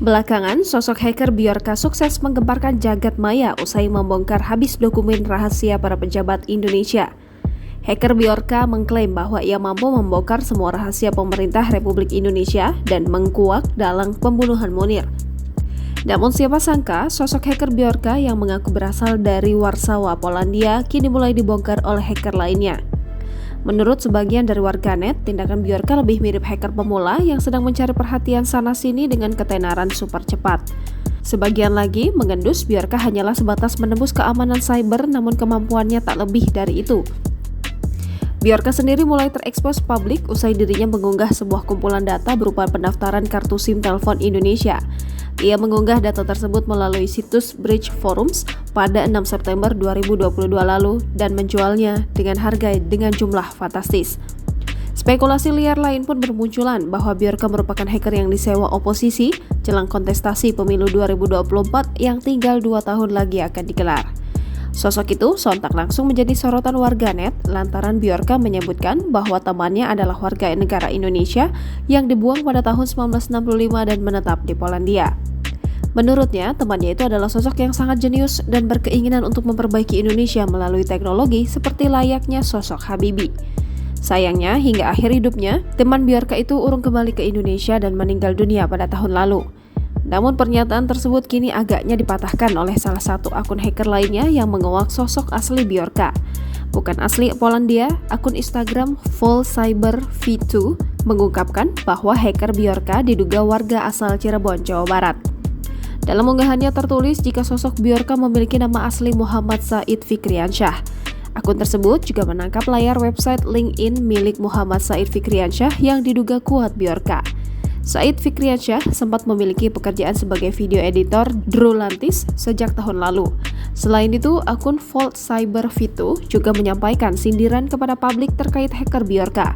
Belakangan, sosok hacker Bjorka sukses menggemparkan jagat maya usai membongkar habis dokumen rahasia para pejabat Indonesia. Hacker Bjorka mengklaim bahwa ia mampu membongkar semua rahasia pemerintah Republik Indonesia dan mengkuak dalam pembunuhan Munir. Namun siapa sangka, sosok hacker Bjorka yang mengaku berasal dari Warsawa, Polandia, kini mulai dibongkar oleh hacker lainnya. Menurut sebagian dari warganet, tindakan Bjorka lebih mirip hacker pemula yang sedang mencari perhatian sana-sini dengan ketenaran super cepat. Sebagian lagi mengendus Bjorka hanyalah sebatas menembus keamanan cyber, namun kemampuannya tak lebih dari itu. Bjorka sendiri mulai terekspos publik usai dirinya mengunggah sebuah kumpulan data berupa pendaftaran kartu SIM telepon Indonesia. Ia mengunggah data tersebut melalui situs Bridge Forums pada 6 September 2022 lalu dan menjualnya dengan harga dengan jumlah fantastis. Spekulasi liar lain pun bermunculan bahwa Bjorka merupakan hacker yang disewa oposisi jelang kontestasi pemilu 2024 yang tinggal 2 tahun lagi akan digelar. Sosok itu sontak langsung menjadi sorotan warganet lantaran Bjorka menyebutkan bahwa temannya adalah warga negara Indonesia yang dibuang pada tahun 1965 dan menetap di Polandia. Menurutnya, temannya itu adalah sosok yang sangat jenius dan berkeinginan untuk memperbaiki Indonesia melalui teknologi seperti layaknya sosok Habibie. Sayangnya, hingga akhir hidupnya, teman Bjorka itu urung kembali ke Indonesia dan meninggal dunia pada tahun lalu. Namun pernyataan tersebut kini agaknya dipatahkan oleh salah satu akun hacker lainnya yang menguak sosok asli Bjorka. Bukan asli Polandia, akun Instagram FullCyberV2 mengungkapkan bahwa hacker Bjorka diduga warga asal Cirebon, Jawa Barat. Dalam unggahannya tertulis jika sosok Bjorka memiliki nama asli Muhammad Said Fikriansyah. Akun tersebut juga menangkap layar website LinkedIn milik Muhammad Said Fikriansyah yang diduga kuat Bjorka. Said Fikriansyah sempat memiliki pekerjaan sebagai video editor Drulantis sejak tahun lalu. Selain itu, akun FullCyberV2 juga menyampaikan sindiran kepada publik terkait hacker Bjorka.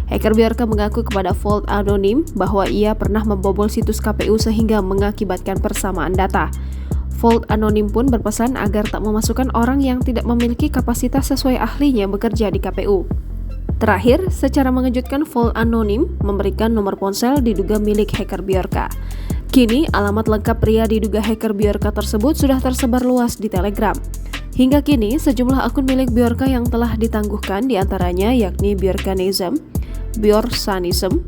Hacker Bjorka mengaku kepada Vault Anonim bahwa ia pernah membobol situs KPU sehingga mengakibatkan persamaan data. Vault Anonim pun berpesan agar tak memasukkan orang yang tidak memiliki kapasitas sesuai ahlinya bekerja di KPU. Terakhir, secara mengejutkan Vault Anonim memberikan nomor ponsel diduga milik hacker Bjorka. Kini, alamat lengkap pria diduga hacker Bjorka tersebut sudah tersebar luas di Telegram. Hingga kini, sejumlah akun milik Bjorka yang telah ditangguhkan diantaranya yakni Bjorkanism, Bjorsanism,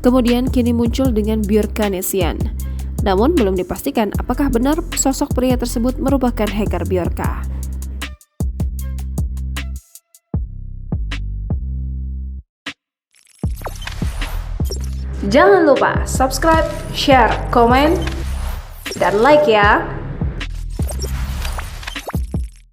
kemudian kini muncul dengan Bjorkanesian. Namun belum dipastikan apakah benar sosok pria tersebut merupakan hacker Bjorka. Jangan lupa subscribe, share, komen, dan like ya!